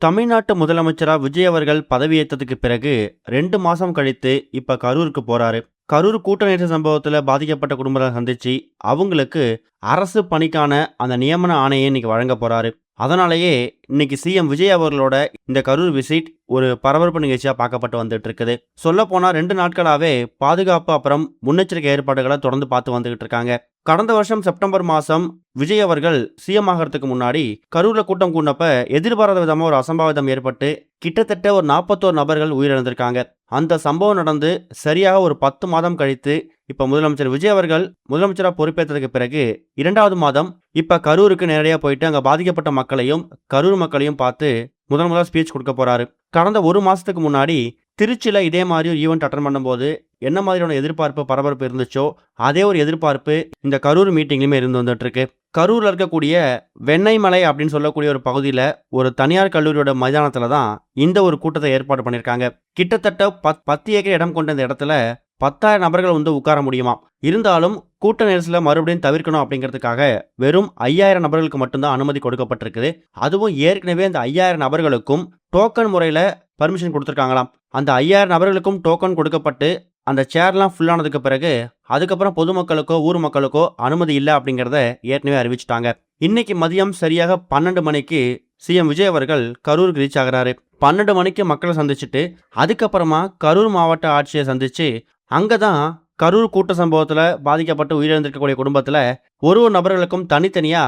தமிழ்நாட்டு முதலமைச்சரா விஜய் அவர்கள் பதவியேற்றதுக்கு பிறகு 2 மாசம் கழித்து இப்ப கரூருக்கு போறாரு. கரூர் கூட்ட நெரிசல் சம்பவத்துல பாதிக்கப்பட்ட குடும்பத்தை சந்திச்சு, அவங்களுக்கு அரசு பணிக்கான அந்த நியமன ஆணையை இன்னைக்கு வழங்க போறாரு. அதனாலேயே இன்னைக்கு சிஎம் விஜய் அவர்களோட இந்த கரூர் விசிட் ஒரு பரபரப்பு நிகழ்ச்சியா பார்க்கப்பட்டு வந்துட்டு இருக்குது. சொல்ல போனா 2 நாட்களாவே பாதுகாப்பு அப்புறம் முன்னெச்சரிக்கை ஏற்பாடுகளை தொடர்ந்து பார்த்து வந்துகிட்டு இருக்காங்க. கடந்த வருஷம் செப்டம்பர் மாசம் விஜய் அவர்கள் சிஎம் ஆகிறதுக்கு முன்னாடி கரூர்ல கூட்டம் கூடினப்ப எதிர்பாராத விதமா ஒரு அசம்பாவிதம் ஏற்பட்டு கிட்டத்தட்ட ஒரு 41 நபர்கள் உயிரிழந்திருக்காங்க. அந்த சம்பவம் நடந்து சரியாக ஒரு 10 மாதம் கழித்து இப்ப முதலமைச்சர் விஜய் அவர்கள் முதலமைச்சரா பொறுப்பேற்றதுக்கு பிறகு 2வது மாதம் இப்ப கரூருக்கு நேரடியா போயிட்டு அங்க பாதிக்கப்பட்ட மக்களையும் கரூர் மக்களையும் பார்த்து முதல் ஸ்பீச் கொடுக்க போறாரு. கடந்த ஒரு மாசத்துக்கு முன்னாடி திருச்சியில இதே மாதிரி ஒரு ஈவெண்ட் அட்டன் பண்ணும்போது என்ன மாதிரியான எதிர்பார்ப்பு பரபரப்பு இருந்துச்சோ அதே ஒரு எதிர்பார்ப்பு இந்த கரூர் மீட்டிங்லயுமே இருந்து வந்துட்டு இருக்கு. கரூர்ல இருக்கக்கூடிய வெண்ணெய் மலை அப்படின்னு சொல்லக்கூடிய ஒரு பகுதியில ஒரு தனியார் கல்லூரியோட மைதானத்துல தான் இந்த ஒரு கூட்டத்தை ஏற்பாடு பண்ணிருக்காங்க. கிட்டத்தட்ட 10 ஏக்கர் இடம் கொண்ட இந்த இடத்துல 10,000 நபர்கள் வந்து உட்கார முடியுமா. இருந்தாலும் கூட்ட நெரிசலை மறுபடியும் தவிர்க்கணும் அப்படிங்கிறதுக்காக வெறும் 5,000 நபர்களுக்கு மட்டும்தான் அனுமதி கொடுக்கப்பட்டிருக்குது. அதுவும் ஏற்கனவே அந்த 5,000 நபர்களுக்கும் டோக்கன் முறையில் பர்மிஷன் கொடுத்துருக்காங்களாம். அந்த 5,000 நபர்களுக்கும் டோக்கன் கொடுக்கப்பட்டு அந்த சேர்லாம் ஃபுல்லானதுக்கு பிறகு அதுக்கப்புறம் பொதுமக்களுக்கோ ஊர் மக்களுக்கோ அனுமதி இல்லை அப்படிங்கிறத ஏற்கனவே அறிவிச்சிட்டாங்க. இன்னைக்கு மதியம் சரியாக 12 மணிக்கு சிஎம் விஜய் அவர்கள் கரூருக்கு ரீச் ஆகிறாரு. 12 மணிக்கு மக்களை சந்திச்சுட்டு அதுக்கப்புறமா கரூர் மாவட்ட ஆட்சியை சந்திச்சு அங்கதான் கரூர் கூட்ட சம்பவத்துல பாதிக்கப்பட்டு உயிரிழந்திருக்கக்கூடிய குடும்பத்துல ஒரு நபர்களுக்கும் தனித்தனியா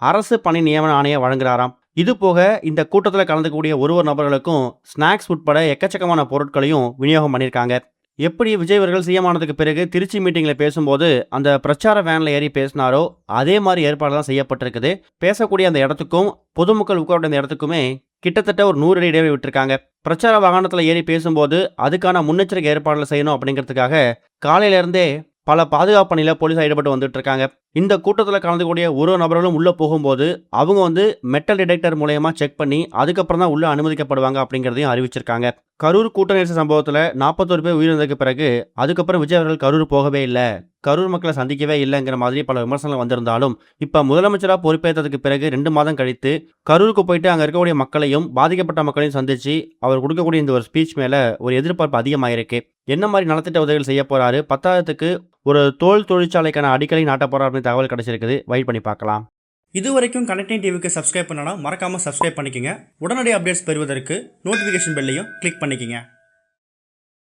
அரசு பணி நியமன ஆணையை வழங்குறாராம். இது போக இந்த கூட்டத்தில் கலந்துக்கூடிய ஒரு நபர்களுக்கும் ஸ்நாக்ஸ் உட்பட எக்கச்சக்கமான பொருட்களையும் விநியோகம் பண்ணியிருக்காங்க. எப்படி விஜய் அவர்கள் சிஎம் ஆனதுக்கு பிறகு திருச்சி மீட்டிங்ல பேசும்போது அந்த பிரச்சார வேன்ல ஏறி பேசினாரோ அதே மாதிரி ஏற்பாடுதான் செய்யப்பட்டிருக்குது. பேசக்கூடிய அந்த இடத்துக்கும் பொதுமக்கள் உட்கார அந்த இடத்துக்குமே கிட்டத்தட்ட ஒரு 100 அடி இடைவெளி விட்டுருக்காங்க. பிரச்சார வாகனத்தில் ஏறி பேசும்போது அதுக்கான முன்னெச்சரிக்கை ஏற்பாடுகள் செய்யணும் அப்படிங்கிறதுக்காக காலையிலேருந்தே பல பாதுகாப்பு பணியில் போலீஸார் ஈடுபட்டு வந்துட்டு இருக்காங்க. இந்த கூட்டத்தில் கலந்துக்கூடிய ஒரு நபர்களும் உள்ளே போகும்போது அவங்க வந்து மெட்டல் டிடெக்டர் மூலயமா செக் பண்ணி அதுக்கப்புறம் தான் உள்ளே அனுமதிக்கப்படுவாங்க அப்படிங்கிறதையும் அறிவிச்சிருக்காங்க. கரூர் கூட்ட நெரிசல் சம்பவத்தில் 41 பேர் உயிரிழந்ததுக்கு பிறகு அதுக்கப்புறம் விஜய் அவர்கள் கரூர் போகவே இல்லை, கரூர் மக்களை சந்திக்கவே இல்லைங்கிற மாதிரி பல விமர்சனங்கள் வந்திருந்தாலும் இப்போ முதலமைச்சராக பொறுப்பேற்றதுக்கு பிறகு 2 மாதம் கழித்து கரூருக்கு போயிட்டு அங்கே இருக்கக்கூடிய மக்களையும் பாதிக்கப்பட்ட மக்களையும் சந்திச்சு அவர் கொடுக்கக்கூடிய இந்த ஒரு ஸ்பீச் மேலே ஒரு எதிர்பார்ப்பு அதிகமாயிருக்கு. என்ன மாதிரி நலத்திட்ட உதவிகள் செய்ய போறாரு, 10,000க்கு ஒரு தோல் தொழிற்சாலைக்கான அடிக்கலை நாட்ட போறாரு அப்படின்னு தகவல் கிடைச்சிருக்குது. வெயிட் பண்ணி பார்க்கலாம். இதுவரைக்கும் கனெக்டிங் டிவிக்கு சப்ஸ்கிரைப் பண்ணனா மறக்காம சப்ஸ்கிரைப் பண்ணிக்கங்க. உடனடி அப்டேட்ஸ் பெறுவதற்கு நோட்டிஃபிகேஷன் பெல்லையும் கிளிக் பண்ணிக்கங்க.